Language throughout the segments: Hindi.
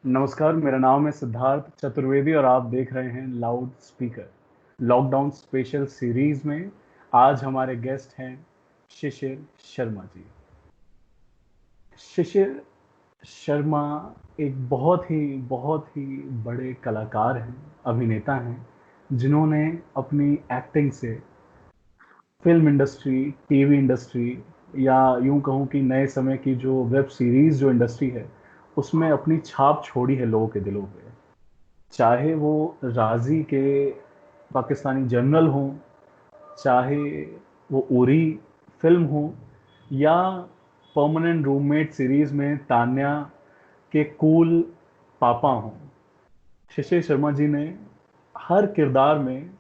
नमस्कार, मेरा नाम है सिद्धार्थ चतुर्वेदी और आप देख रहे हैं loud speaker. Lockdown special series में आज हमारे गेस्ट हैं शिशिर शर्मा जी। शिशिर शर्मा एक बहुत ही बड़े कलाकार हैं, अभिनेता हैं, जिन्होंने अपनी एक्टिंग से फिल्म इंडस्ट्री, टीवी इंडस्ट्री या यूं कहूं कि नए समय की जो वेब सीरीज जो इंडस्ट्री है, उसमें अपनी छाप छोड़ी है लोगों के दिलों पे। चाहे वो राजी के पाकिस्तानी जनरल हों, चाहे वो उरी फिल्म हो, या परमानेंट रूममेट सीरीज में तान्या के कूल पापा हों, शिशिर शर्मा जी ने हर किरदार में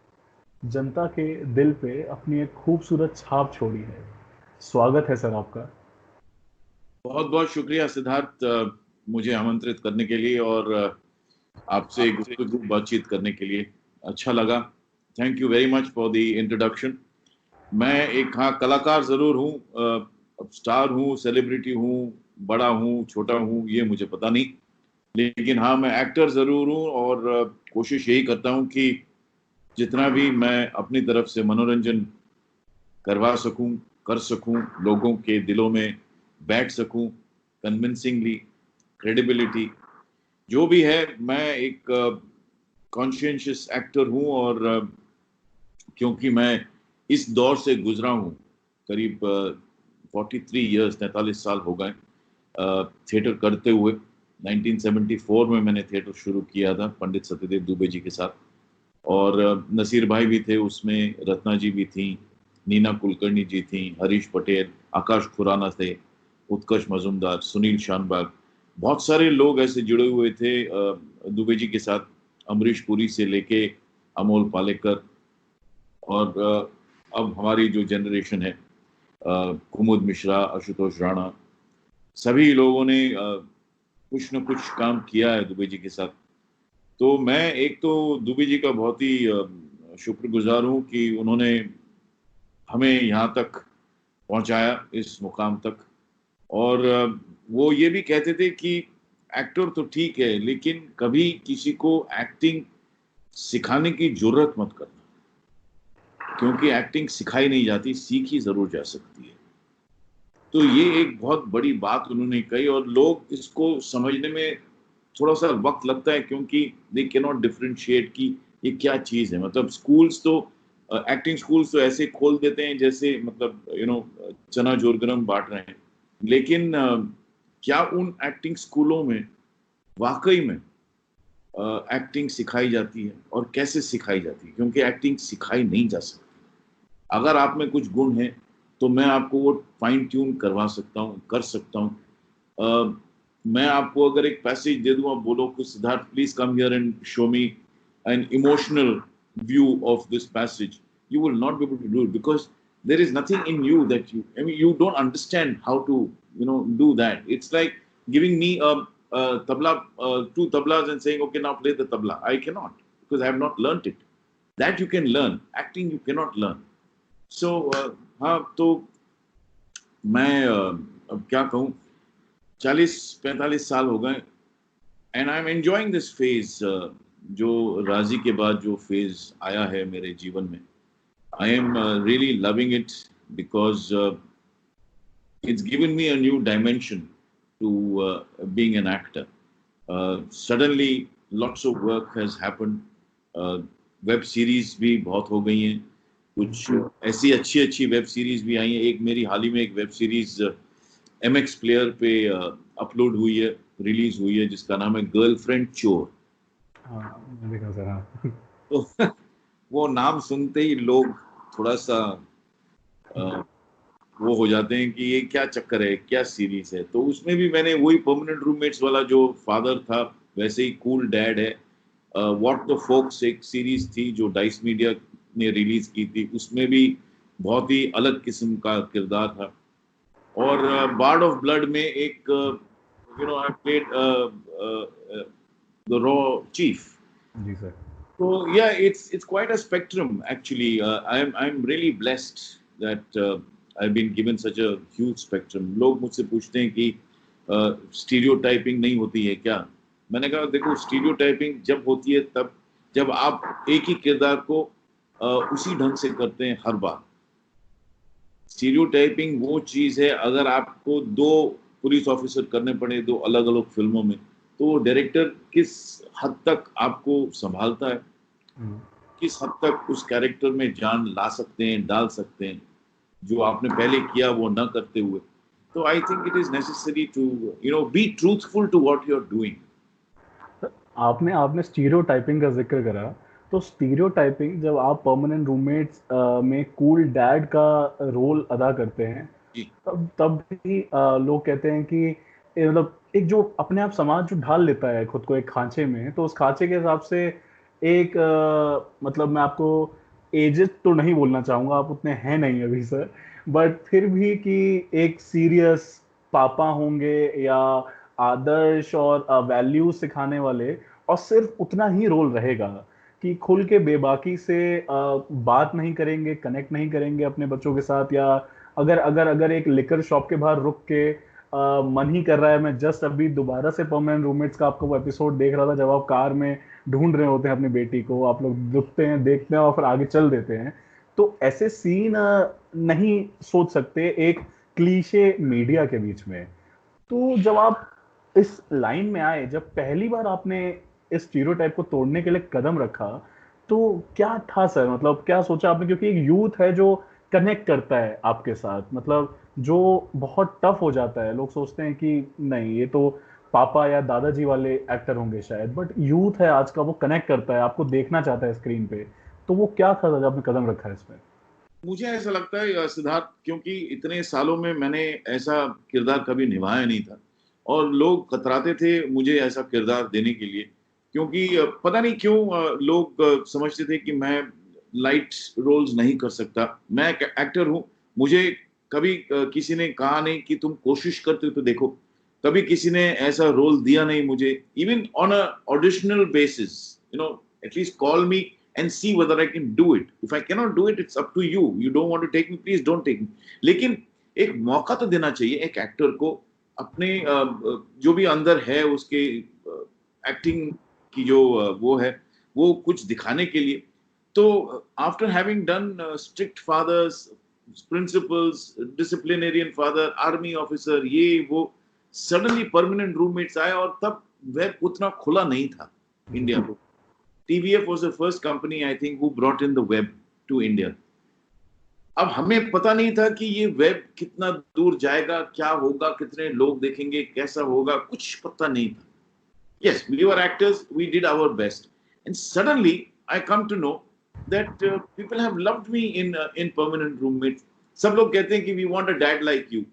जनता के दिल पे अपनी एक खूबसूरत छाप छोड़ी है। स्वागत है सर आपका। बहुत बहुत शुक्रिया सिद्धार्थ, मुझे आमंत्रित करने के लिए और आपसे गुफ्तगू बातचीत करने के लिए अच्छा लगा। Thank you very much for the introduction. मैं एक कलाकार ज़रूर हूँ, अब स्टार हूँ, सेलिब्रिटी हूँ, बड़ा हूँ, छोटा हूँ, ये मुझे पता नहीं, लेकिन हाँ मैं एक्टर ज़रूर हूँ और कोशिश यही करता हूँ कि जितना भी मैं अपनी तरफ से मनोरंजन करवा सकूं, कर सकूं, लोगों के दिलों में बैठ सकूं, कन्विंसिंगली, क्रेडिबिलिटी जो भी है, मैं एक कॉन्शियस एक्टर हूं और क्योंकि मैं इस दौर से गुजरा हूं, करीब 43 इयर्स, 43 साल हो गए थिएटर करते हुए। 1974 में मैंने थिएटर शुरू किया था पंडित सत्यदेव दुबे जी के साथ, और नसीर भाई भी थे उसमें, रत्ना जी भी थी, नीना कुलकर्णी जी थी, हरीश पटेल, आकाश खुराना थे, उत्कर्ष मजुमदार, सुनील शानबाग, बहुत सारे लोग ऐसे जुड़े हुए थे दुबे जी के साथ, अमरीश पुरी से लेके अमोल पालेकर, और अब हमारी जो जनरेशन है, कुमुद मिश्रा, आशुतोष राणा, सभी लोगों ने कुछ न कुछ काम किया है दुबे जी के साथ। तो मैं एक तो दुबे जी का बहुत ही शुक्रगुजार हूँ कि उन्होंने हमें यहाँ तक पहुँचाया, इस मुकाम तक। और वो ये भी कहते थे कि एक्टर तो ठीक है, लेकिन कभी किसी को एक्टिंग सिखाने की जरूरत मत करना, क्योंकि एक्टिंग सिखाई नहीं जाती, सीखी जरूर जा सकती है। तो ये एक बहुत बड़ी बात उन्होंने कही और लोग इसको समझने में थोड़ा सा वक्त लगता है, क्योंकि दे कैन नॉट डिफरेंशिएट कि ये क्या चीज है। मतलब स्कूल्स तो, एक्टिंग स्कूल्स तो ऐसे खोल देते हैं जैसे मतलब चना जोरगरम बांट रहे हैं, लेकिन क्या उन एक्टिंग स्कूलों में वाकई में एक्टिंग सिखाई जाती है और कैसे सिखाई जाती है? क्योंकि एक्टिंग सिखाई नहीं जा सकती। अगर आप में कुछ गुण है तो मैं आपको वो फाइन ट्यून करवा सकता हूँ, कर सकता हूँ। मैं आपको अगर एक पैसेज दे दूं, आप बोलो कि Siddharth please come here and show me an emotional view of this passage, you will not be able to do it because there is nothing in you that you don't understand how to do that. It's like giving me a tabla, two tablas and saying okay now play the tabla. I cannot, because I have not learnt it. That you can learn, acting you cannot learn. So हाँ, तो मैं अब क्या कहूँ, 40-45 साल हो गए and I am enjoying this phase. जो राजी के बाद जो फेज आया है मेरे जीवन में, I am really loving it because it's given me a new dimension to being an actor. Suddenly lots of work has happened. Web series भी बहुत हो गई हैं, कुछ ऐसी अच्छी अच्छी वेब सीरीज भी आई हैं। एक मेरी हाल ही में एक वेब सीरीज MX प्लेयर पे अपलोड हुई है, रिलीज हुई है, जिसका नाम है गर्लफ्रेंड चोर। हाँ, मैं देखा सर। हाँ। तो वो नाम सुनते ही लोग थोड़ा सा वो हो जाते हैं कि ये क्या चक्कर है, क्या सीरीज है। तो उसमें भी मैंने वही परमानेंट रूममेट्स वाला जो फादर था, वैसे ही कूल डैड है। व्हाट द फोक्स एक सीरीज थी जो डाइस मीडिया ने रिलीज की थी, उसमें भी बहुत ही अलग किस्म का किरदार था। और बार्ड ऑफ ब्लड में एक आई प्लेड द रॉ चीफ। जी sir. So yeah, it's quite a spectrum actually. I'm really blessed that I've been given such a huge spectrum. लोग मुझसे पूछते हैं कि stereotyping नहीं होती है क्या? मैंने कहा देखो स्टीरियोटाइपिंग जब होती है तब जब आप एक ही किरदार को उसी ढंग से करते हैं हर बार। स्टीरियोटाइपिंग वो चीज है, अगर आपको दो पुलिस ऑफिसर करने पड़े दो अलग अलग फिल्मों में, तो डायरेक्टर किस हद तक आपको संभालता है, किस हद तक उस कैरेक्टर में जान ला सकते हैं, डाल सकते हैं, जो आपने पहले किया वो न करते हुए। तो I think it is necessary to be truthful to what you are doing. आपने आपने स्टीरियोटाइपिंग का जिक्र करा, तो स्टीरियोटाइपिंग जब आप परमानेंट रूममेट्स में कूल डैड का रोल अदा करते हैं, तब भी लोग कहते हैं कि मतलब एक जो अपने आप समाज जो ढाल लेता है खुद को एक खांचे में, तो उस खांचे के हिसाब से एक मतलब मैं आपको एजेड तो नहीं बोलना चाहूंगा, आप उतने हैं नहीं अभी सर, बट फिर भी कि एक सीरियस पापा होंगे या आदर्श और वैल्यू सिखाने वाले, और सिर्फ उतना ही रोल रहेगा कि खुल के बेबाकी से बात नहीं करेंगे, कनेक्ट नहीं करेंगे अपने बच्चों के साथ, या अगर अगर अगर एक लिकर शॉप के बाहर रुक के मन ही कर रहा है, मैं जस्ट अभी दोबारा से परमानेंट रूममेट्स का आपका वो एपिसोड देख रहा था जब आप कार में ढूंढ रहे होते हैं अपनी बेटी को, आप लोग दुखते हैं, देखते हैं और फिर आगे चल देते हैं, तो ऐसे सीन नहीं सोच सकते एक क्लीशे मीडिया के बीच में। तो जब आप इस लाइन में आए, जब पहली बार आपने इस स्टीरियोटाइप को तोड़ने के लिए कदम रखा, तो क्या था सर, मतलब क्या सोचा आपने, क्योंकि एक यूथ है जो कनेक्ट करता है आपके साथ, मतलब जो बहुत टफ हो जाता है, लोग सोचते हैं कि नहीं ये तो पापा या दादाजी वाले एक्टर होंगे शायद, बट यूथ है आज का, वो कनेक्ट करता है, आपको देखना चाहता है स्क्रीन पे, तो वो क्या था जब आपने कदम रखा है इसमें? मुझे ऐसा लगता है सिद्धार्थ, क्योंकि इतने सालों में मैंने ऐसा किरदार कभी निभाया नहीं था और लोग कतराते थे मुझे ऐसा किरदार देने के लिए, क्योंकि पता नहीं क्यों लोग समझते थे कि मैं लाइट रोल्स नहीं कर सकता। मैं एक एक्टर हूँ, मुझे कभी किसी ने कहा नहीं कि तुम कोशिश करते हो तो देखो, कभी किसी ने ऐसा रोल दिया नहीं मुझे, even on a auditional basis, at least call me and see whether I can do it. If I cannot do it, it's up to you. You don't want to take me, please don't take me. लेकिन एक मौका तो देना चाहिए एक एक्टर को अपने जो भी अंदर है उसके एक्टिंग की जो वो है वो कुछ दिखाने के लिए। तो after having done strict fathers, principals, disciplinarian father, army officer, ये वो, सडनली परमानेंट रूममेट्स आए और तब वेब उतना खुला नहीं था इंडिया को। TVF was the first company, I think, who brought in the web to India. अब हमें पता नहीं था कि ये वेब कितना दूर जाएगा, क्या होगा, कितने लोग देखेंगे, कैसा होगा, कुछ पता नहीं था। Yes, we were actors, we did our best, and suddenly I come to know that people have loved me in permanent roommates. सब लोग कहते हैं कि we want a dad like you.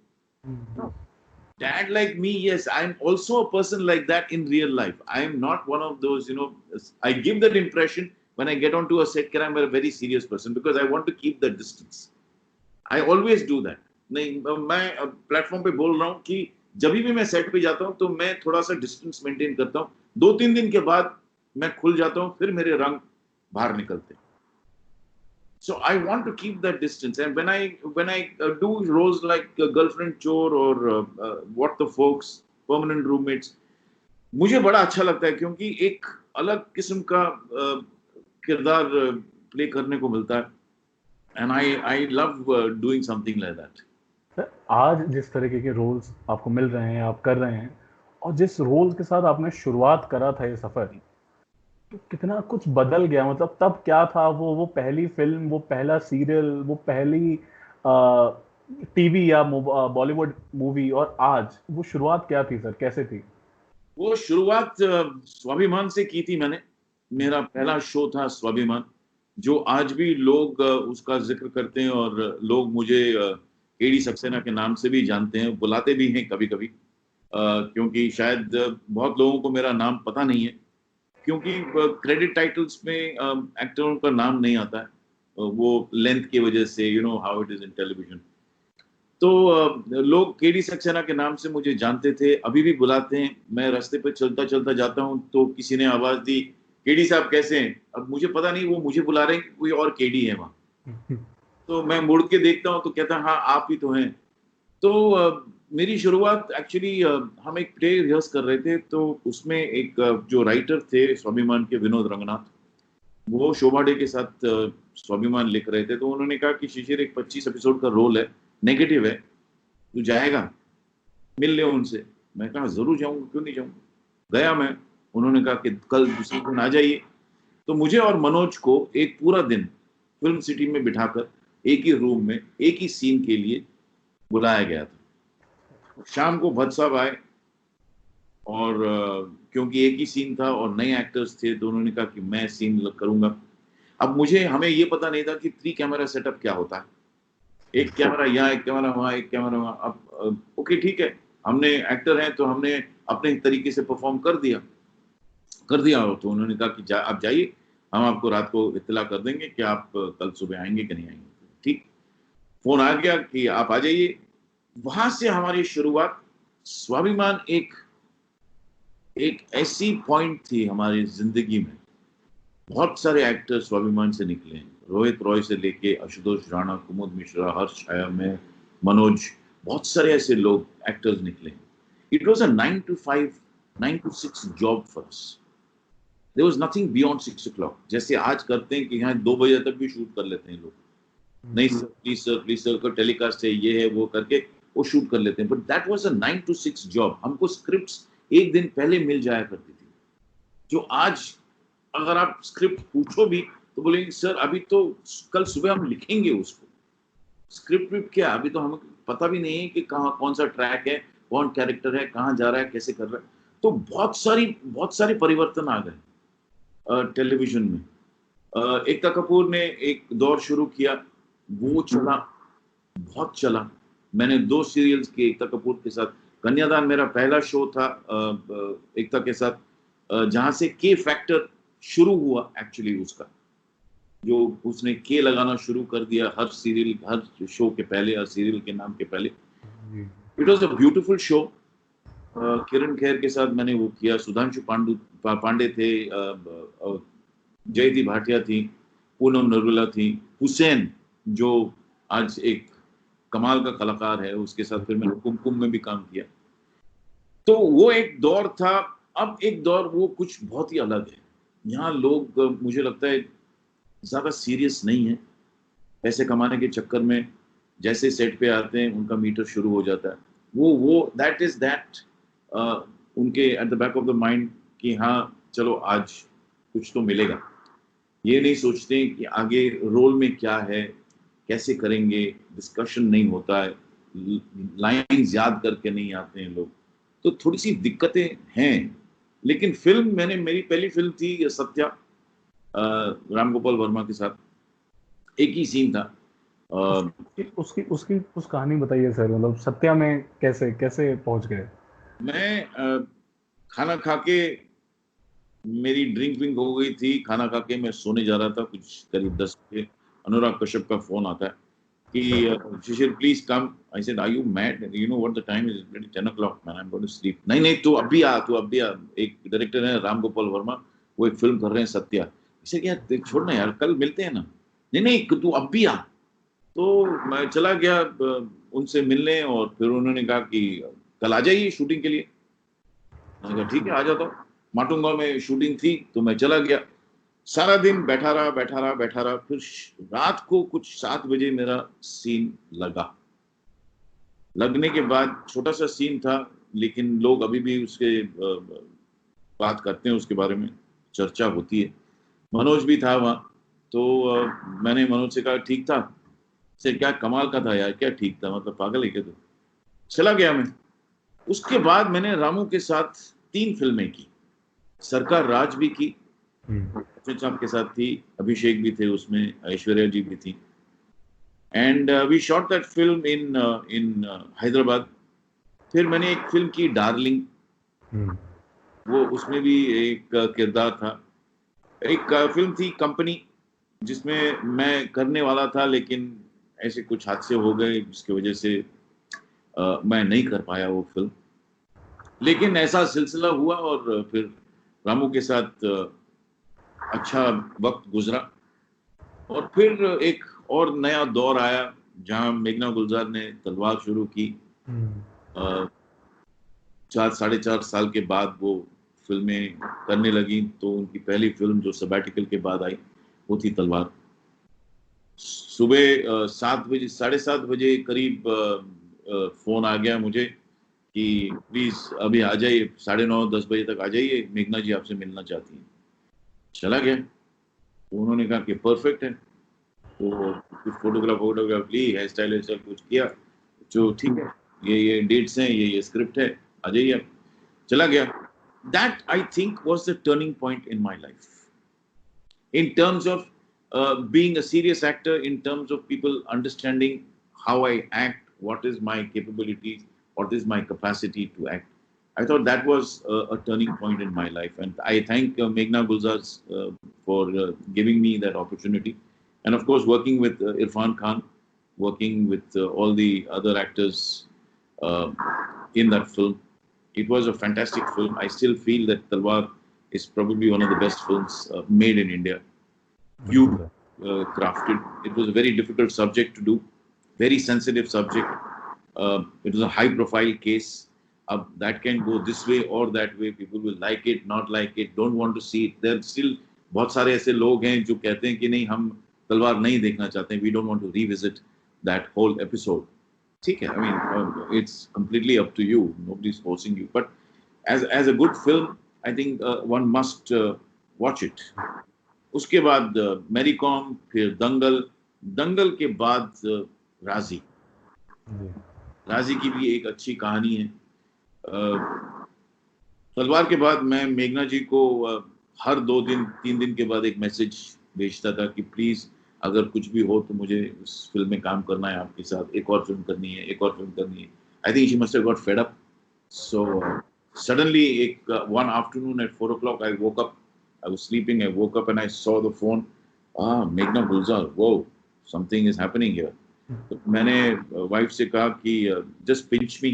Dad like me, yes, I'm also a person like that in real life. I am not one of those, I give that impression when I get onto a set that I'm a very serious person because I want to keep the distance. I always do that. नहीं, मैं प्लेटफॉर्म पे बोल रहा हूँ कि जब भी मैं सेट पे जाता हूँ तो मैं थोड़ा सा डिस्टेंस मेंटेन करता हूँ, 2-3 दिन के बाद मैं खुल जाता हूँ, फिर मेरे रंग बाहर निकलते हैं। So I want to keep that distance, and when I do roles like Girlfriend Chore or What the Folks, Permanent Roommates, मुझे बड़ा अच्छा लगता है क्योंकि एक अलग किस्म का किरदार प्ले करने को मिलता है, and I love doing something like that. Sir, आज जिस तरीके के रोल्स आपको मिल रहे हैं, आप कर रहे हैं, और जिस रोल्स के साथ आपने शुरुआत करा था ये सफर, तो कितना कुछ बदल गया, मतलब तब क्या था, वो पहली फिल्म, वो पहला सीरियल, वो पहली टीवी या बॉलीवुड मूवी, और आज वो शुरुआत क्या थी सर, कैसे थी? वो शुरुआत स्वाभिमान से की थी मैंने। मेरा पहला शो था स्वाभिमान, जो आज भी लोग उसका जिक्र करते हैं और लोग मुझे केडी सक्सेना के नाम से भी जानते हैं, बुलाते भी हैं कभी कभी, क्योंकि शायद बहुत लोगों को मेरा नाम पता नहीं है, क्योंकि क्रेडिट टाइटल्स में एक्टरों का नाम नहीं आता है, वो लेंथ की वजह से, how it is in television. तो लोग केडी सक्सेना के नाम से मुझे जानते थे, अभी भी बुलाते हैं। मैं रास्ते पे चलता चलता जाता हूँ तो किसी ने आवाज दी, केडी साहब कैसे हैं? अब मुझे पता नहीं वो मुझे बुला रहे हैं कि कोई और केडी है वहां। तो मैं मुड़ के देखता हूँ तो कहता हाँ आप ही तो हैं। तो मेरी शुरुआत एक्चुअली हम एक प्ले रिहर्स कर रहे थे, तो उसमें एक जो राइटर थे स्वाभिमान के विनोद रंगनाथ, वो शोभा डे के साथ स्वाभिमान लिख रहे थे। तो उन्होंने कहा कि शिशिर एक 25 एपिसोड का रोल है, नेगेटिव है, तू जाएगा, मिल ले उनसे। मैं कहा जरूर जाऊंगा, क्यों नहीं जाऊंगा। गया मैं। उन्होंने कहा कि कल दूसरे दिन आ जाइए। तो मुझे और मनोज को एक पूरा दिन फिल्म सिटी में बिठाकर एक ही रूम में एक ही सीन के लिए बुलाया गया था। शाम को भट्ट साहब आए, और क्योंकि एक ही सीन था और नए एक्टर्स थे, तो उन्होंने कहा कि मैं सीन करूंगा। अब हमें ये पता नहीं था कि 3 कैमरा सेटअप क्या होता है, एक कैमरा यहाँ, एक कैमरा वहाँ, एक कैमरा वहाँ। अब ओके ठीक है, हमने एक्टर हैं तो हमने अपने तरीके से परफॉर्म कर दिया। तो उन्होंने कहा कि आप जाइए, हम आपको रात को इत्तला कर देंगे कि आप कल सुबह आएंगे कि नहीं आएंगे। ठीक, फोन आ गया कि आप आ जाइए। वहां से हमारी शुरुआत। स्वाभिमान एक ऐसी पॉइंट थी हमारी जिंदगी में। बहुत सारे एक्टर स्वाभिमान से निकले हैं, रोहित रॉय से लेके आशुतोष राणा, कुमुद मिश्रा, हर्ष छाया, में मनोज, बहुत सारे ऐसे लोग एक्टर्स निकले हैं। It was a 9 to 5, 9 to 6 job for us. There was nothing beyond 6 o'clock, जैसे आज करते हैं कि यहाँ 2 बजे तक भी शूट कर लेते हैं लोग। नहीं सर, प्लीज सर को टेलीकास्ट है, ये है वो करके वो शूट कर लेते हैं। But that was a 9 to 6 job. हमको स्क्रिप्ट्स एक दिन पहले मिल जाया करती थी, जो आज अगर आप स्क्रिप्ट पूछो भी तो बोलेंगे सर अभी तो कल सुबह हम लिखेंगे उसको। स्क्रिप्ट क्या, अभी तो हमें पता भी नहीं है कि कहाँ कौन सा ट्रैक है, कौन कैरेक्टर है, कहाँ जा रहा है, कैसे कर रहा है। तो बहुत सारे परिवर्तन आ गए टेलीविजन में। एकता कपूर ने एक दौर शुरू किया, वो चला, बहुत चला। मैंने 2 सीरियल्स किए एकता कपूर के साथ। कन्यादान मेरा पहला शो था एकता के साथ, जहां से के फैक्टर शुरू हुआ एक्चुअली उसका, जो उसने के लगाना शुरू कर दिया हर सीरियल, हर शो के पहले, हर सीरियल के नाम के पहले। It was a beautiful show. Kiran Kher के साथ मैंने वो किया, सुधांशु पांडे थे, जयती भाटिया थी, पूनम नरूला थी, हुसैन जो आज एक कमाल का कलाकार है, उसके साथ फिर मैंने कुमकुम में भी काम किया। तो वो एक दौर था। अब एक दौर वो कुछ बहुत ही अलग है। यहाँ लोग मुझे लगता है ज्यादा सीरियस नहीं है, पैसे कमाने के चक्कर में जैसे सेट पे आते हैं उनका मीटर शुरू हो जाता है। वो दैट इज दैट उनके at the back of the mind कि हाँ चलो आज कुछ तो मिलेगा। ये नहीं सोचते कि आगे रोल में क्या है, कैसे करेंगे, डिस्कशन नहीं होता है, लाइंस याद करके नहीं आते हैं लोग। तो थोड़ी सी दिक्कतें हैं। लेकिन फिल्म मेरी पहली फिल्म थी सत्या, राम गोपाल वर्मा के साथ एक ही सीन था। उसकी कुछ कहानी बताइए सर, मतलब सत्या में कैसे कैसे पहुंच गए? मैं खाना खा के, मेरी ड्रिंक हो गई थी, खाना खा के मैं सोने जा रहा था, कुछ करीब 10 बजे अनुराग कश्यप का फोन आता है कि Shishir please come. I said are you mad, you know what the time is, 10 o'clock man, I am going to sleep. नहीं तू अब भी आ। एक डायरेक्टर है राम गोपाल वर्मा, वो एक फिल्म कर रहे हैं सत्या। इसे क्या छोड़ना यार, कल मिलते हैं ना। नहीं तू अब भी आ। तो मैं चला गया उनसे मिलने, और फिर उन्होंने कहा कि कल आ जाइए शूटिंग के लिए। मैंने कहा ठीक है, आ जाता हूँ। माटुंगा में शूटिंग थी तो मैं चला गया। सारा दिन बैठा रहा। फिर रात को कुछ 7 बजे मेरा सीन लगने के बाद, छोटा सा सीन था लेकिन लोग अभी भी उसके बात करते हैं, उसके बारे में चर्चा होती है। मनोज भी था वहाँ, तो मैंने मनोज से कहा ठीक था सर, क्या कमाल का था यार, क्या ठीक था, मतलब पागल है क्या तू। चला गया मैं। उसके बाद मैंने रामू के साथ 3 फिल्में की। सरकार राज भी की, साहब के साथ थी, अभिषेक भी थे उसमें, ऐश्वर्या जी भी थी। And we shot that film in Hyderabad. फिर मैंने एक फिल्म की डार्लिंग, वो उसमें भी एक किरदार था। एक फिल्म थी कंपनी, जिसमें मैं करने वाला था, लेकिन ऐसे कुछ हादसे हो गए जिसकी वजह से मैं नहीं कर पाया वो फिल्म। लेकिन ऐसा सिलसिला हुआ, और फिर रामू के साथ अच्छा वक्त गुजरा। और फिर एक और नया दौर आया जहां मेघना गुलजार ने तलवार शुरू की। 4 साढ़े 4 साल के बाद वो फिल्में करने लगी, तो उनकी पहली फिल्म जो सबैटिकल के बाद आई वो थी तलवार। सुबह 7 बजे 7:30 बजे करीब फोन आ गया मुझे कि प्लीज अभी आ जाइए, 9:30 10 बजे तक आ जाइए, मेघना जी आपसे मिलना चाहती हैं। चला गया, तो उन्होंने कहा कि परफेक्ट है, तो कुछ फोटोग्राफ ली, हेयर स्टाइल कुछ किया, जो ठीक है, ये डेट्स हैं, ये स्क्रिप्ट है, आ जाइए आप। चला गया। That I think was the turning point in my life in terms of being a serious actor, in terms of people understanding how I act, what is my capabilities, what is my capacity to act. I thought that was a turning point in my life, and I thank Meghna Gulzar for giving me that opportunity, and of course working with Irfan Khan, working with all the other actors uh, in that film. It was a fantastic film. I still feel that Talwar is probably one of the best films made in India. You crafted. It was a very difficult subject to do, very sensitive subject. It was a high-profile case. That can go this way or that way. People will like it, not like it, don't want to see it. There still बहुत सारे ऐसे लोग हैं जो कहते हैं कि नहीं, हम तलवार नहीं देखना चाहते हैं. We don't want to revisit that whole episode. ठीक है, I mean, it's completely up to you. Nobody's forcing you. But as a good film, I think one must watch it. उसके बाद मैरी कॉम, फिर दंगल, दंगल के बाद राजी। राजी की भी एक अच्छी कहानी है। तलवार के बाद मैं मेघना जी को हर 2 दिन 3 दिन के बाद एक मैसेज भेजता था कि प्लीज अगर कुछ भी हो तो मुझे उस फिल्म में काम करना है आपके साथ, एक और फिल्म करनी है, एक और फिल्म करनी है। I think she must have got fed up. So suddenly एक one afternoon at 4 o'clock I woke up. I was sleeping. I woke up and I saw the phone. Meghna Gulzar. Whoa, something is happening here. तो मैंने वाइफ से कहा कि just pinch me.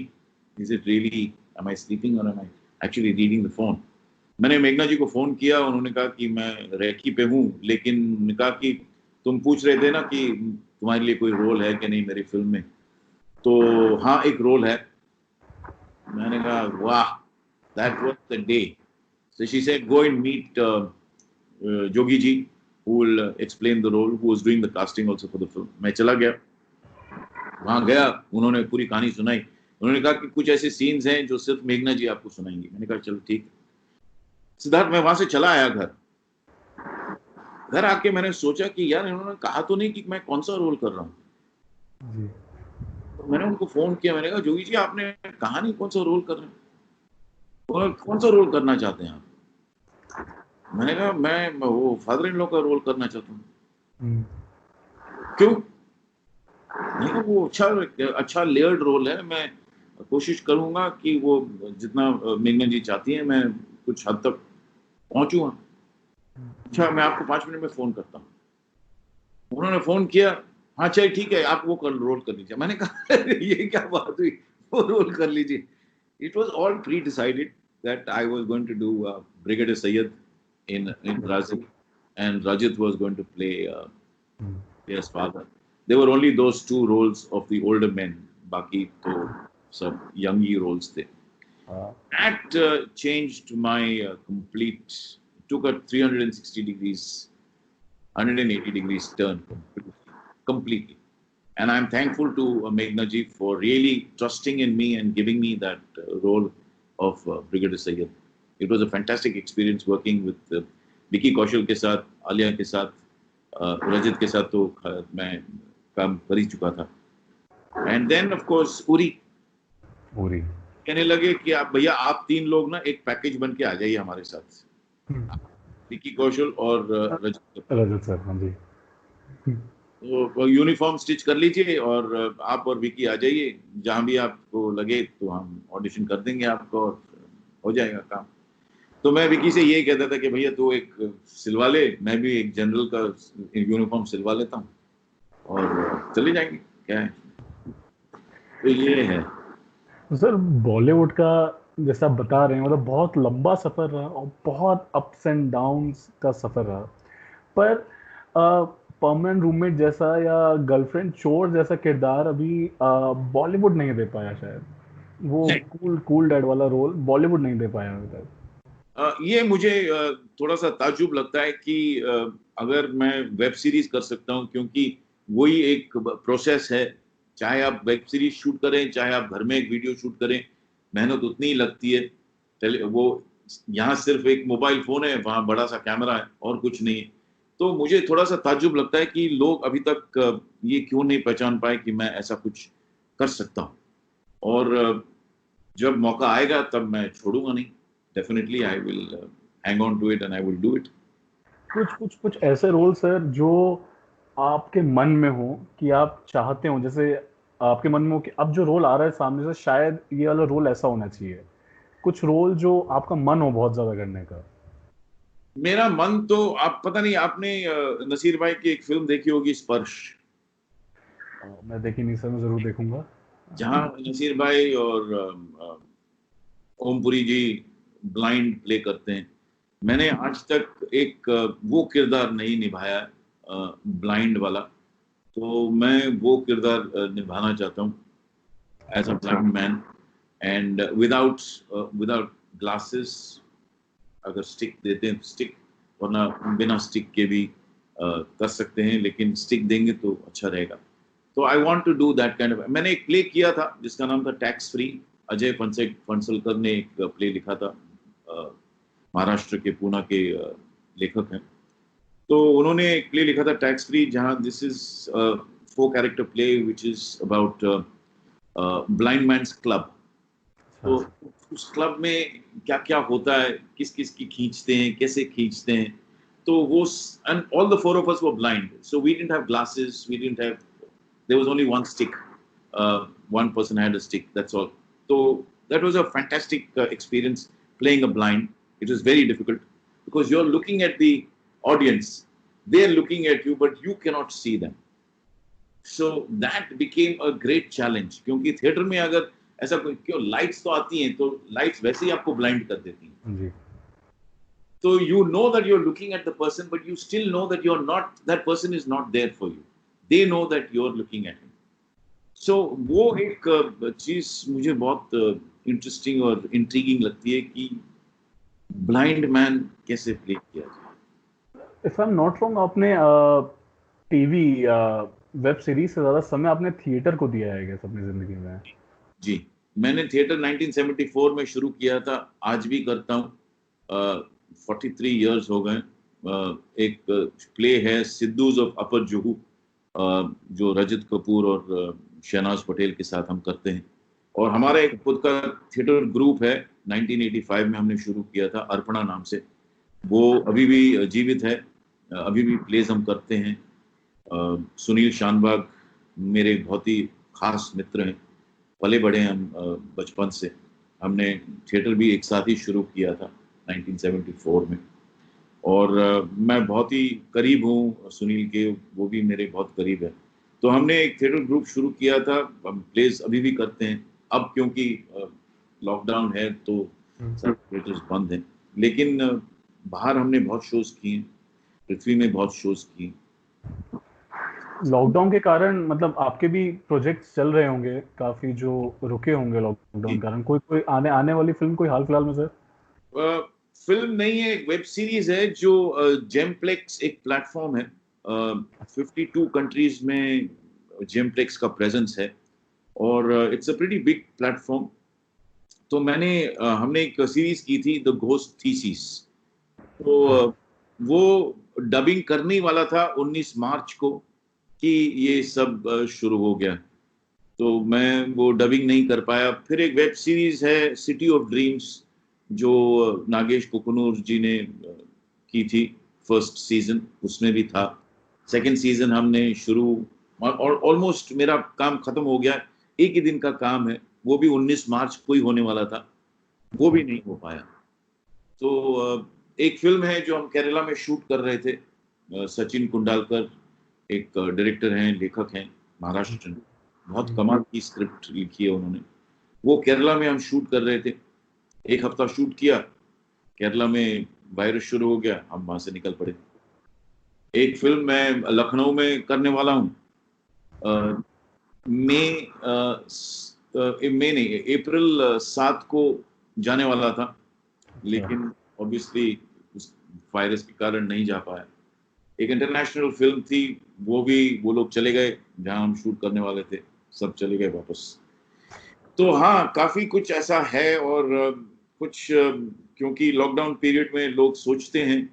Is it really? Am I sleeping or am I actually reading the phone? मैंने मेघना जी को फोन किया, उन्होंने कहा कि मैं रेकी पे हूँ, लेकिन उन्होंने कहा कि तुम पूछ रहे थे ना कि तुम्हारे लिए कोई रोल है कि नहीं मेरी फिल्म में, तो हाँ एक रोल है। मैंने कहा वाह, that was the day. So she said, go and meet Jogi ji, who will explain the role, who was doing the casting also for the film. मैं चला गया, वहाँ गया, उन्होंने पूरी कहानी सुनाई। उन्होंने कहा कि कुछ ऐसे सीन्स हैं जो सिर्फ मेघना जी आपको सुनाएंगी। मैंने कहा चलो ठीक। सिद्धार्थ, मैं वहां से चला आया घर आके मैंने सोचा कि यार इन्होंने कहा तो नहीं कि मैं कौन सा रोल कर रहा हूँ। तो मैंने उनको फोन किया, मैंने कहा जोगी जी आपने कहा नहीं कौन सा रोल कर रहे हैं, कौन सा रोल करना चाहते हैं आप? मैंने कहा मैं वो फादर इन लॉ का रोल करना चाहता हूँ। क्यों? मैंने कहा वो अच्छा लेयर्ड रोल है, मैं कोशिश करूंगा कि वो जितना मेघना जी चाहती हैं मैं कुछ हद तक पहुंचूंगा। अच्छा, मैं आपको 5 मिनट में फोन करता हूँ। उन्होंने फोन किया, हाँ चलिए ठीक है, आप वो रोल कर लीजिए। मैंने कहा ये क्या बात हुई, वो रोल कर लीजिए। It was all pre decided that I was going to do Brigadier Sayyid in Razi, and Rajit was going to play his father. There were only those 2 roles of the older men. Baki to some young roles there. That changed my complete, took a 360 degrees, 180 degrees turn completely. And I'm thankful to Meghna ji for really trusting in me and giving me that role of Brigadier Sayyid. It was a fantastic experience working with Vicky Kaushal के साथ, आलिया के साथ, रजत के साथ तो मैं काम कर ही चुका था। And then of course Uri कहने लगे कि आप भैया आप 3 लोग ना एक पैकेज बन के आ जाइए हमारे साथ, विकी कौशल और रजत सर। हाँ जी। तो यूनिफॉर्म स्टिच कर लीजिए और आप और विकी आ जाइए, जहां भी आपको लगे तो हम ऑडिशन कर देंगे आपको और हो जाएगा काम। तो मैं विकी से यही कहता था कि भैया तू एक सिलवा ले, मैं भी एक जनरल का यूनिफॉर्म सिलवा लेता हूँ और चले जाएंगे, क्या है। तो ये है सर। बॉलीवुड का जैसा आप बता रहे हैं, मतलब बहुत लंबा सफर रहा और बहुत अप्स एंड डाउन्स का सफर रहा, पर परमानेंट रूममेट जैसा या गर्लफ्रेंड चोर जैसा किरदार अभी बॉलीवुड नहीं दे पाया शायद। वो कूल कूल डैड वाला रोल बॉलीवुड नहीं दे पाया अभी तक। ये मुझे थोड़ा सा ताज्जुब लगता है कि अगर मैं वेब सीरीज कर सकता हूँ, क्योंकि वही एक प्रोसेस है। चाहे आप वेब सीरीज शूट करें, चाहे आप घर में एक वीडियो शूट करें, मेहनत उतनी ही लगती है। वो यहाँ सिर्फ एक मोबाइल फोन है, वहाँ बड़ा सा कैमरा है और कुछ नहीं है। तो मुझे थोड़ा सा ताज्जुब लगता है कि लोग अभी तक ये क्यों नहीं पहचान पाए कि मैं ऐसा कुछ कर सकता हूँ। और जब मौका आएगा तब मैं छोड़ूंगा नहीं। Definitely I will hang on to it and I will do it. कुछ ऐसे रोल सर जो आपके मन में हो कि आप चाहते हो, जैसे आपके मन में हो कि अब जो रोल आ रहा है सामने से शायद ये वाला रोल ऐसा होना चाहिए, कुछ रोल जो आपका मन हो बहुत ज्यादा करने का। मेरा मन तो, आप पता नहीं, आपने नसीर भाई की एक फिल्म देखी होगी, स्पर्श। मैं देखी नहीं सर, मैं जरूर देखूंगा। जहां नसीर भाई और ओमपुरी जी ब्लाइंड प्ले करते हैं। मैंने आज तक एक वो किरदार नहीं निभाया ब्लाइंड वाला। तो मैं वो किरदार निभाना चाहता हूँ as a blind man, and without without glasses. अगर स्टिक देते हैं तो स्टिक, वरना बिना स्टिक के भी कर सकते हैं, लेकिन स्टिक देंगे तो अच्छा रहेगा। तो I want to do that kind of. मैंने एक प्ले किया था जिसका नाम था टैक्स फ्री। अजय फंसलकर ने एक प्ले लिखा था, महाराष्ट्र के पूना के लेखक हैं। तो उन्होंने एक प्ले लिखा था टैक्स फ्री, जहां this is four character play which is about blind man's club. तो उस क्लब में क्या क्या होता है, किस किस की खींचते हैं, कैसे खींचते हैं। तो वो, and all the four of us were blind, so we didn't have glasses, we didn't have, there was only one stick. One person had a stick, that's all. So that was a fantastic experience playing a blind. It was very difficult because you're looking at the audience, they're looking at you, but you cannot see them. So that became a great challenge, क्योंकि थिएटर में अगर ऐसा कोई, क्यों लाइट्स तो आती हैं, तो लाइट्स वैसे ही आपको ब्लाइंड कर देती हैं। जी। So you know that you're looking at the person, but you still know that you're not, that person is not there for you. They know that you're looking at him. So वो एक चीज मुझे बहुत इंटरेस्टिंग और इंट्रीगिंग लगती है कि ब्लाइंड मैन कैसे प्ले किया जाए। If I am not wrong, आपने टीवी वेब सीरीज से ज्यादा समय आपने थिएटर को दिया है क्या अपनी जिंदगी में? जी, मैंने थिएटर 1974 में शुरू किया था, आज भी करता हूँ। 43 इयर्स हो गए। एक प्ले है सिद्धूज ऑफ अपर जुहू, जो रजत कपूर और शहनाज पटेल के साथ हम करते हैं। और हमारा एक खुद का थिएटर ग्रुप है, 1985 में हमने शुरू किया था अर्पणा नाम से। वो अभी भी जीवित है, अभी भी प्लेज हम करते हैं। सुनील शानबाग मेरे बहुत ही खास मित्र हैं, पले बड़े हैं हम बचपन से। हमने थिएटर भी एक साथ ही शुरू किया था 1974 में। और मैं बहुत ही करीब हूँ सुनील के, वो भी मेरे बहुत करीब है। तो हमने एक थिएटर ग्रुप शुरू किया था, हम प्लेस अभी भी करते हैं। अब क्योंकि लॉकडाउन है तो सब थिएटर्स बंद हैं, लेकिन बाहर हमने बहुत शोज किए, पृथ्वी में बहुत शोज किए। लॉकडाउन के कारण मतलब आपके भी प्रोजेक्ट्स चल रहे होंगे काफी जो रुके होंगे लॉकडाउन के कारण, कोई कोई आने वाली फिल्म कोई हाल फिलहाल में सर? फिल्म नहीं है, एक वेब सीरीज है जो जेमप्लेक्स एक प्लेटफॉर्म है। 52 कंट्रीज में जेमप्लेक्स का प्रेजेंस है और it's a pretty big platform. तो हमने एक सीरीज की थी द घोस्ट थीसिस। तो वो डबिंग करने वाला था 19 मार्च को कि ये सब शुरू हो गया, तो मैं वो डबिंग नहीं कर पाया। फिर एक वेब सीरीज है सिटी ऑफ ड्रीम्स, जो नागेश कुकनूर जी ने की थी। फर्स्ट सीजन उसमें भी था, सेकंड सीजन हमने शुरू, और ऑलमोस्ट मेरा काम खत्म हो गया। एक ही दिन का काम है, वो भी 19 मार्च को ही होने वाला था, वो भी नहीं हो पाया। तो एक फिल्म है जो हम केरला में शूट कर रहे थे, सचिन कुंडालकर एक डायरेक्टर हैं, लेखक हैं, महाराष्ट्र, बहुत कमाल की स्क्रिप्ट लिखी है उन्होंने। वो केरला में हम शूट कर रहे थे, एक हफ्ता शूट किया, केरला में वायरस शुरू हो गया, हम वहां से निकल पड़े। एक फिल्म मैं लखनऊ में करने वाला हूँ, मई मई नहीं, अप्रैल 7 को जाने वाला था, लेकिन ऑब्वियसली उस वायरस के कारण नहीं जा पाया। एक इंटरनेशनल फिल्म थी, वो लोग चले गए जहां हम शूट करने वाले थे, सब चले गए वापस। तो हाँ, काफी कुछ ऐसा है। और कुछ क्योंकि लॉकडाउन पीरियड में लोग सोचते हैं,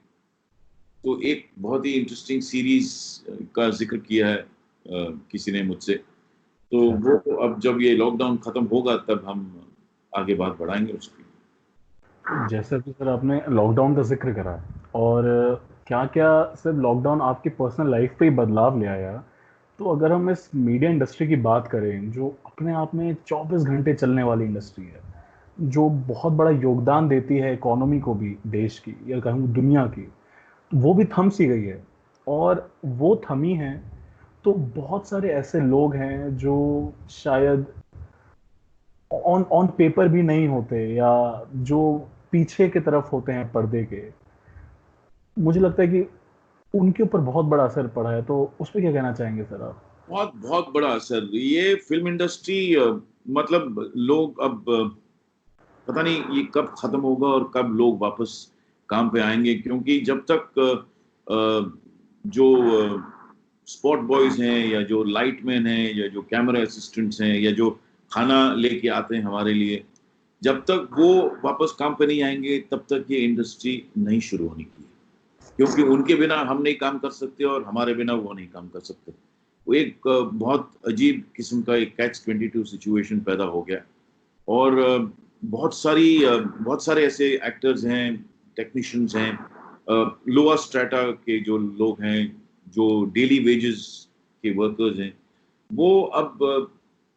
तो एक बहुत ही इंटरेस्टिंग सीरीज का जिक्र किया है किसी ने मुझसे। तो वो अब जब ये लॉकडाउन खत्म होगा तब हम आगे बात बढ़ाएंगे उसकी। जैसे कि सर आपने लॉकडाउन का जिक्र करा और क्या क्या सिर्फ लॉकडाउन आपकी पर्सनल लाइफ पे ही बदलाव ले आया, तो अगर हम इस मीडिया इंडस्ट्री की बात करें जो अपने आप में 24 घंटे चलने वाली इंडस्ट्री है, जो बहुत बड़ा योगदान देती है इकोनॉमी को भी देश की या कहूँ दुनिया की, वो भी थम सी गई है। और वो थमी है तो बहुत सारे ऐसे लोग हैं जो शायद ऑन ऑन पेपर भी नहीं होते या जो पीछे की तरफ होते हैं पर्दे के। मुझे लगता है कि उनके ऊपर बहुत बड़ा असर पड़ा है, तो उस पे क्या कहना चाहेंगे सर आप? बहुत बहुत बड़ा असर ये फिल्म इंडस्ट्री, मतलब लोग अब पता नहीं ये कब खत्म होगा और कब लोग वापस काम पे आएंगे, क्योंकि जब तक जो स्पॉट बॉयज हैं या जो लाइटमैन हैं या जो कैमरा असिस्टेंट्स हैं या जो खाना लेके आते हैं हमारे लिए, जब तक वो वापस काम पे नहीं आएंगे तब तक ये इंडस्ट्री नहीं शुरू होने की है, क्योंकि उनके बिना हम नहीं काम कर सकते और हमारे बिना वो नहीं काम कर सकते। वो एक बहुत अजीब किस्म का एक कैच-22 सिचुएशन पैदा हो गया। और बहुत सारे ऐसे एक्टर्स हैं, टेक्नीशियंस हैं, लोअर स्ट्रेटा के जो लोग हैं, जो डेली वेजेस के वर्कर्स हैं, वो अब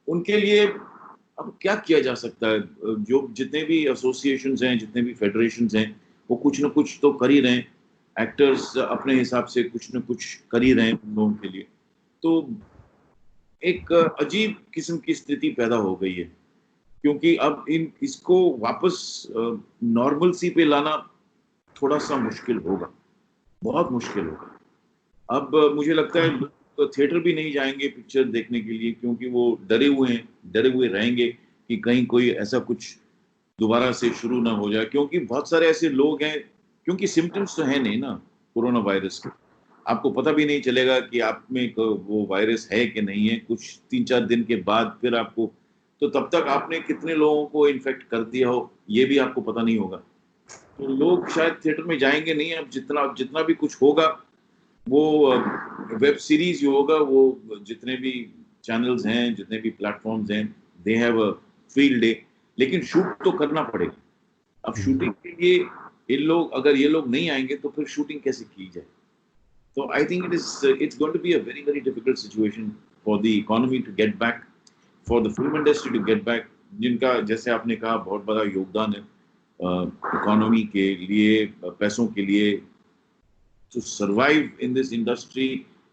उनके लिए अब क्या किया जा सकता है? जो जितने भी एसोसिएशंस हैं, जितने भी फेडरेशंस हैं, वो कुछ ना कुछ तो कर ही रहे हैं। एक्टर्स अपने हिसाब से कुछ ना कुछ कर ही रहे हैं उन लोगों के लिए। तो एक अजीब किस्म की स्थिति पैदा हो गई है, क्योंकि अब इन इसको वापस नॉर्मलसी पे लाना थोड़ा-सा मुश्किल होगा, बहुत मुश्किल होगा। अब मुझे लगता है लोग थिएटर भी नहीं जाएँगे पिक्चर देखने के लिए, क्योंकि वो डरे हुए हैं, डरे हुए रहेंगे कि कहीं कोई ऐसा कुछ दोबारा से शुरू ना हो जाए, क्योंकि बहुत सारे ऐसे लोग हैं, क्योंकि सिम्पटम्स तो हैं नहीं ना कोरोना वायरस के। आपको पता भी नहीं चलेगा कि आप में वो वायरस है कि नहीं है, कुछ 3-4 दिन के बाद फिर आपको, तो तब तक आपने कितने लोगों को इन्फेक्ट कर दिया हो, ये भी आपको पता नहीं होगा। तो लोग शायद थिएटर में जाएँगे नहीं। अब जितना जितना भी कुछ होगा, वो वेब सीरीज़ जो होगा, वो जितने भी चैनल्स हैं, जितने भी प्लेटफ़ॉर्म्स हैं, they have a field day, लेकिन शूट तो करना पड़ेगा। अब शूटिंग के लिए अगर ये लोग नहीं आएँगे तो फिर शूटिंग कैसे की जाए? So I think it's going to be a very very difficult situation for the economy to get back, for the film industry to get back, जिनका जैसे आपने कहा बहुत बड़ा योगदान है इकोनॉमी के लिए, पैसों के लिए। To survive in this industry,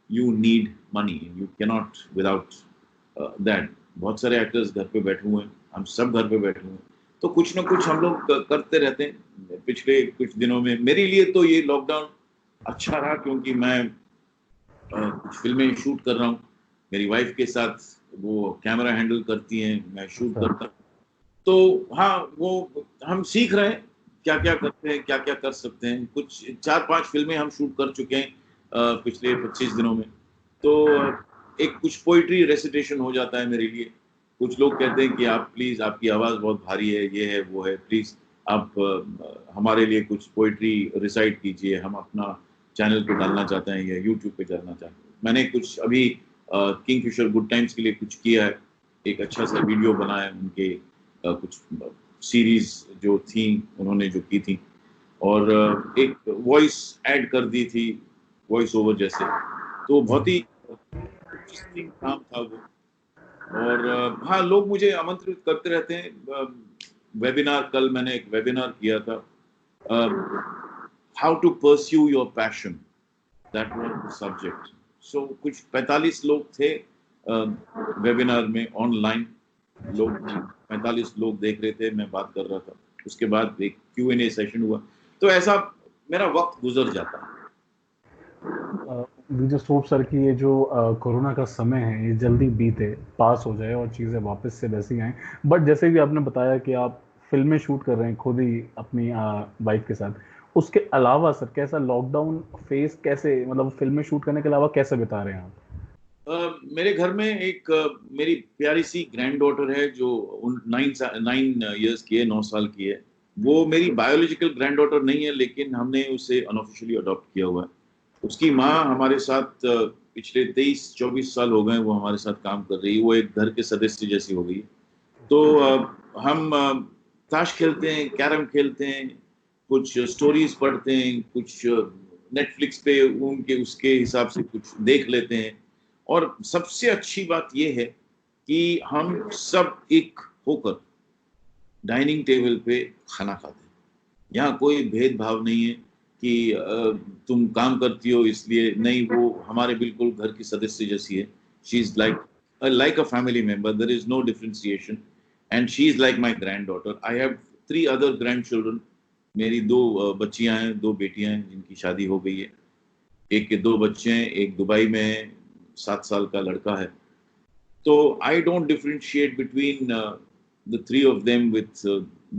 you need money. You cannot without that. बहुत सारे एक्टर्स घर पे बैठे हुए हैं, हम सब घर पे बैठे हुए हैं, तो कुछ ना कुछ हम लोग करते रहते हैं। पिछले कुछ दिनों में मेरे लिए तो ये लॉकडाउन अच्छा रहा, क्योंकि मैं कुछ फिल्में शूट कर रहा हूँ। मेरी वाइफ के साथ वो कैमरा हैंडल करती हैं, मैं शूट करता हूँ। तो हाँ, वो हम सीख रहे हैं, क्या-क्या करते हैं, क्या-क्या कर सकते हैं। कुछ 4-5 फ़िल्में हम शूट कर चुके हैं पिछले 25 दिनों में। तो एक कुछ पोएट्री रेसिटेशन हो जाता है मेरे लिए। कुछ लोग कहते हैं कि आप प्लीज़, आपकी आवाज़ बहुत भारी है, ये है, वो है, प्लीज़ आप हमारे लिए कुछ पोएट्री रिसाइट कीजिए, हम अपना चैनल पे डालना चाहते हैं या यूट्यूब पे डालना चाहते हैं। मैंने कुछ अभी किंगफिशर गुड टाइम्स के लिए कुछ किया है, एक अच्छा-सा वीडियो बनाया है उनके कुछ सीरीज़ जो थी, उन्होंने जो की थी, और एक वॉइस ऐड कर दी थी, वॉइस ओवर जैसे। तो बहुत ही इंटरेस्टिंग काम था वो। और हाँ, लोग मुझे आमंत्रित करते रहते हैं। वेबिनार, कल मैंने एक वेबिनार किया था, how to pursue your passion, that was the subject. So कुछ 45 लोग थे वेबिनार में, ऑनलाइन लोग 45 लोग देख रहे थे, मैं बात कर रहा था। उसके बाद एक Q&A सेशन हुआ। तो ऐसा मेरा वक्त गुजर जाता है। वी जस्ट होप सर कि ये जो कोरोना का समय है ये जल्दी बीते, पास हो जाए और चीज़ें वापस से वैसी आएँ। बट जैसे भी आपने बताया कि आप फ़िल्में शूट कर रहे हैं खुद ही अपनी वाइफ़ के साथ। उसके अलावा सर कैसा लॉकडाउन फ़ेज़ कैसे, मतलब फ़िल्में शूट करने के अलावा कैसे बिता रहे हैं आप? मेरे घर में एक मेरी प्यारी सी ग्रैंड डॉटर है जो 9 इयर्स की है, 9 साल की है। वो मेरी बायोलॉजिकल ग्रैंड डॉटर नहीं है, लेकिन हमने उसे अनऑफिशियली अडॉप्ट किया हुआ है। उसकी माँ हमारे साथ पिछले 23-24 साल हो गए वो हमारे साथ काम कर रही है। वो एक घर के सदस्य जैसी हो गई है। तो हम ताश खेलते हैं, कैरम खेलते हैं, कुछ स्टोरीज पढ़ते हैं, कुछ नेटफ्लिक्स पे उनके उसके हिसाब से कुछ देख लेते हैं। और सबसे अच्छी बात ये है कि हम सब एक होकर डाइनिंग टेबल पे खाना खाते हैं। यहाँ कोई भेदभाव नहीं है कि तुम काम करती हो इसलिए नहीं, वो हमारे बिल्कुल घर की सदस्य जैसी है। She is like a family member, there is no differentiation, and she is like my granddaughter. I have 3 other grandchildren. मेरी 2 बच्चियां हैं, 2 बेटियां हैं जिनकी शादी हो गई है। एक के 2 बच्चे हैं, एक दुबई में है, 7 साल का लड़का है। So I don't differentiate between the three of them with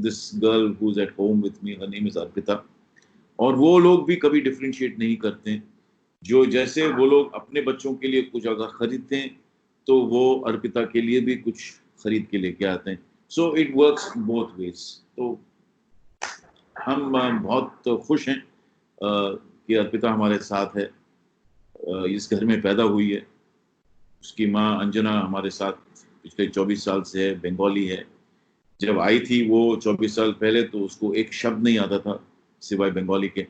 this girl who's at home with me. Her name is Arpita. और वो लोग भी कभी डिफरेंशिएट नहीं करते हैं। जो जैसे वो लोग अपने बच्चों के लिए कुछ अगर खरीदते हैं तो वो अर्पिता के लिए भी कुछ खरीद के लेके आते हैं। So it works both ways. तो हम बहुत खुश हैं कि अर्पिता हमारे साथ है, इस घर में पैदा हुई है। उसकी माँ अंजना हमारे साथ पिछले 24 साल से है, बंगाली है। जब आई थी वो 24 साल पहले तो उसको एक शब्द नहीं आता था सिवाय बंगाली के।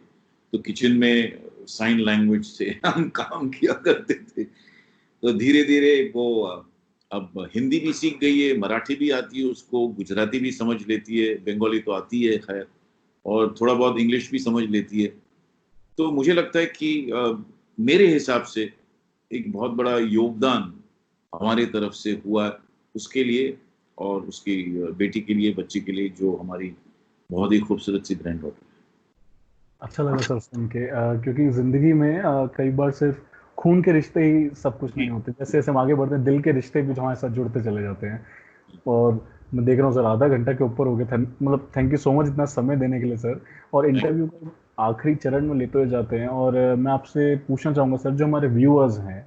तो किचन में साइन लैंग्वेज से हम काम किया करते थे। तो धीरे धीरे वो अब हिंदी भी सीख गई है, मराठी भी आती है उसको, गुजराती भी समझ लेती है, बंगाली तो आती है खैर, और थोड़ा बहुत इंग्लिश भी समझ लेती है। तो मुझे लगता है कि मेरे हिसाब से एक बहुत बड़ा योगदान हमारी तरफ से हुआ है उसके लिए और उसकी बेटी के लिए, बच्ची के लिए, जो हमारी बहुत ही खूबसूरत सी ग्रैंड डॉटर है। अच्छा लगा सर सुन के, क्योंकि ज़िंदगी में कई बार सिर्फ खून के रिश्ते ही सब कुछ नहीं जी, होते। जैसे-जैसे हम आगे बढ़ते हैं, दिल के रिश्ते भी जो हमारे साथ जुड़ते चले जाते हैं। और मैं देख रहा हूँ सर आधा घंटा के ऊपर हो गया था, मतलब थैंक यू सो मच इतना समय देने के लिए सर। और थैंक इंटरव्यू को आखिरी चरण में लेते हुए जाते हैं, और मैं आपसे पूछना चाहूँगा सर, जो हमारे व्यूअर्स हैं,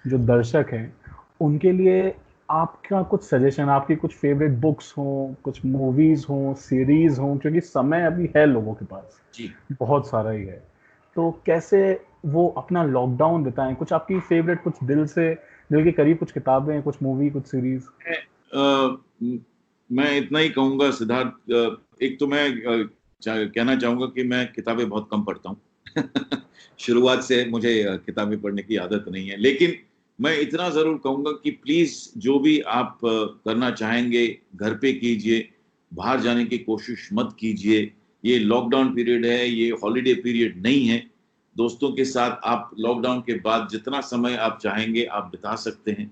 जो दर्शक हैं, उनके लिए आपका कुछ सजेशन, आपकी कुछ फेवरेट बुक्स हों, कुछ मूवीज़ हों, सीरीज़ हों, क्योंकि समय अभी है लोगों के पास, जी। बहुत सारा ही है। तो कैसे वो अपना लॉकडाउन बिताएँ? कुछ आपकी फेवरेट, कुछ दिल के करीब कुछ किताबें, कुछ मूवी, कुछ सीरीज़? मैं मैं इतना ही कहूँगा सिद्धार्थ, एक तो मैं कहना चाहूँगा कि मैं किताबें बहुत कम पढ़ता हूँ। शुरुआत से मुझे किताबें पढ़ने की आदत नहीं है, लेकिन मैं इतना ज़रूर कहूँगा कि प्लीज़ जो भी आप करना चाहेंगे घर पे कीजिए, बाहर जाने की कोशिश मत कीजिए। ये लॉकडाउन पीरियड है, ये हॉलिडे पीरियड नहीं है। दोस्तों के साथ आप लॉकडाउन के बाद जितना समय आप चाहेंगे आप बिता सकते हैं।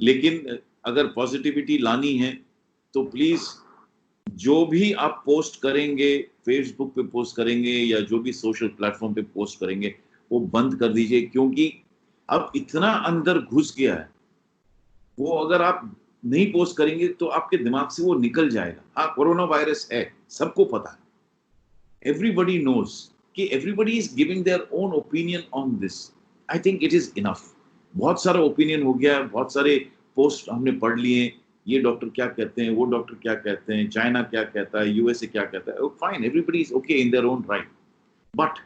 लेकिन अगर पॉजिटिविटी लानी है तो प्लीज जो भी आप पोस्ट करेंगे, फेसबुक पे पोस्ट करेंगे या जो भी सोशल प्लेटफॉर्म पे पोस्ट करेंगे, वो बंद कर दीजिए, क्योंकि अब इतना अंदर घुस गया है। वो अगर आप नहीं पोस्ट करेंगे तो आपके दिमाग से वो निकल जाएगा। हाँ, कोरोना वायरस है, सबको पता है, एवरीबडी नोज कि everybody is giving their own opinion on this. I think it is enough. बहुत सारा ओपिनियन हो गया है, बहुत सारे पोस्ट हमने पढ़ लिए। ये डॉक्टर क्या कहते हैं, वो डॉक्टर क्या कहते हैं, चाइना क्या कहता है, यूएसए क्या कहता है। Fine, everybody is okay in their own right, but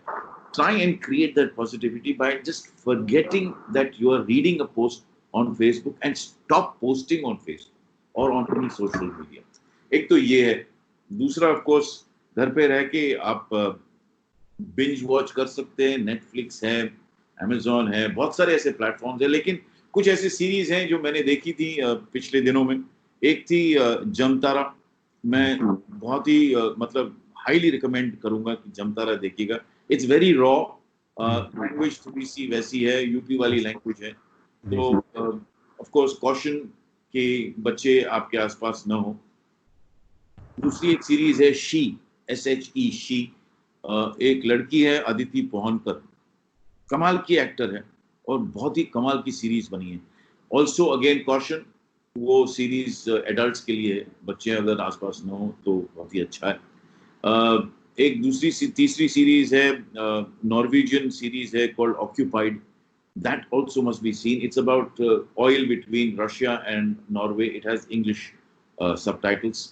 try and create that positivity by just forgetting that you are reading a post on Facebook and stop posting on Facebook or on any social media। एक तो ये है। दूसरा ऑफ कोर्स घर पे रह के आप बिंज वॉच कर सकते हैं, नेटफ्लिक्स है, अमेजोन है, बहुत सारे ऐसे प्लेटफॉर्म्स है। लेकिन कुछ ऐसे सीरीज हैं जो मैंने देखी थी पिछले दिनों में। एक थी जमतारा। मैं बहुत ही मतलब हाईली रिकमेंड करूंगा कि जमतारा देखिएगा। इट्स वेरी रॉ, लैंग्वेज थोड़ी सी वैसी है, यूपी वाली लैंग्वेज है। जी तो सर। ऑफ कोर्स कॉशन कि बच्चे आपके आसपास न हो। दूसरी एक सीरीज है शी, SHE, शी। एक लड़की है अदिति पोहनकर, कमाल की एक्टर है, और बहुत ही कमाल की सीरीज बनी है। ऑल्सो अगेन कॉशन, वो सीरीज एडल्ट्स के लिए है, बच्चे अगर आसपास न हो तो बहुत ही अच्छा है। एक तीसरी सीरीज है, नॉर्वेजियन सीरीज है called occupied, that also must be seen. It's about oil between Russia and Norway. It has English subtitles.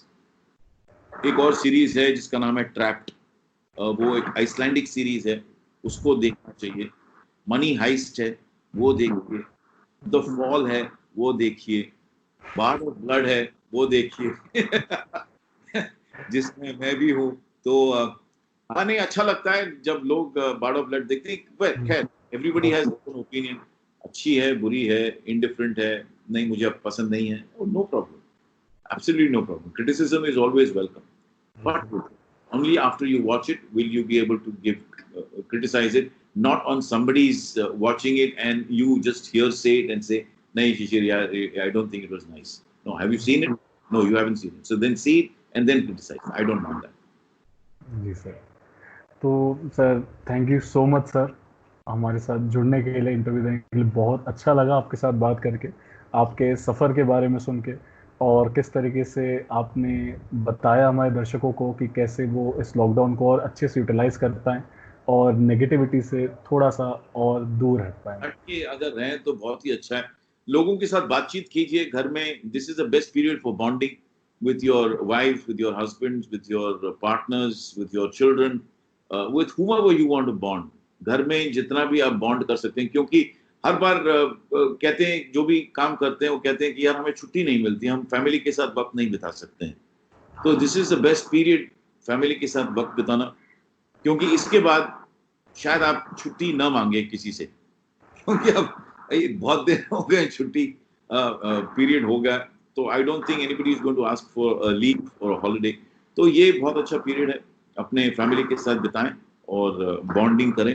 एक और सीरीज है जिसका नाम है ट्रैप्ड, वो एक आइसलैंडिक सीरीज है, उसको देखना चाहिए। मनी हाइस्ट है, वो देखिए। द फॉल है, वो देखिए। बार्ड ऑफ ब्लड है, वो देखिए। जिसमें मैं भी हूँ। तो हाँ, नहीं अच्छा लगता है जब लोग बार्ड ऑफ ब्लड देखते हैं। खैर, एवरीबडी हैज ओन ओपिनियन, अच्छी है, बुरी है, इंडिफरेंट है, नहीं मुझे अब पसंद नहीं है, no problem, absolutely no problem. Criticism is always welcome, but only after you watch it will you be able to criticize it, not on somebody's watching it and you just say it and say, nahi Shishir, yeah, I don't think it was nice. No, have you seen it? No, you haven't seen it. So then see it and then criticize. I don't want that. जी सर। तो sir thank you so much sir, हमारे साथ जुड़ने के लिए, इंटरव्यू देने के लिए। बहुत अच्छा लगा आपके साथ बात करके, आपके सफ़र के बारे में सुन के, और किस तरीके से आपने बताया हमारे दर्शकों को कि कैसे वो इस लॉकडाउन को और अच्छे से यूटिलाइज कर पाएँ और नेगेटिविटी से थोड़ा सा और दूर हट पाएँ। हटके अगर रहें तो बहुत ही अच्छा है। लोगों के साथ बातचीत कीजिए घर में। This is the best period for bonding with your wife, with your husbands, with your partners, with your children, with whomever you want to bond. घर में जितना भी आप बॉन्ड कर सकते हैं, क्योंकि हर बार कहते हैं, जो भी काम करते हैं वो कहते हैं कि यार हमें छुट्टी नहीं मिलती, हम फैमिली के साथ वक्त नहीं बिता सकते हैं। तो this is the best period family के साथ वक्त बिताना, क्योंकि इसके बाद शायद आप छुट्टी न मांगे किसी से, क्योंकि अब बहुत दिन हो गए, छुट्टी पीरियड हो गया, तो I don't think anybody is going to ask for a leave और अ हॉलिडे। तो ये बहुत अच्छा पीरियड है, अपने फैमिली के साथ बिताएं और बॉन्डिंग करें,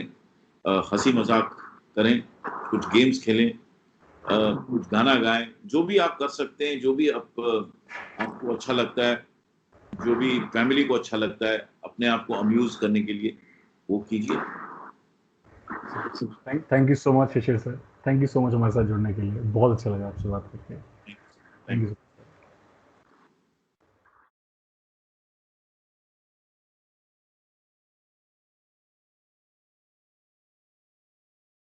हंसी मजाक करें, कुछ गेम्स खेलें, कुछ गाना गाएं, जो भी आप कर सकते हैं, जो भी आपको अच्छा लगता है, जो भी फैमिली को अच्छा लगता है, अपने आप को अम्यूज करने के लिए वो कीजिए। Thank you so much Shishir sir, thank you so much हमारे साथ जुड़ने के लिए। बहुत अच्छा लगा आपसे बात करके। Thank you.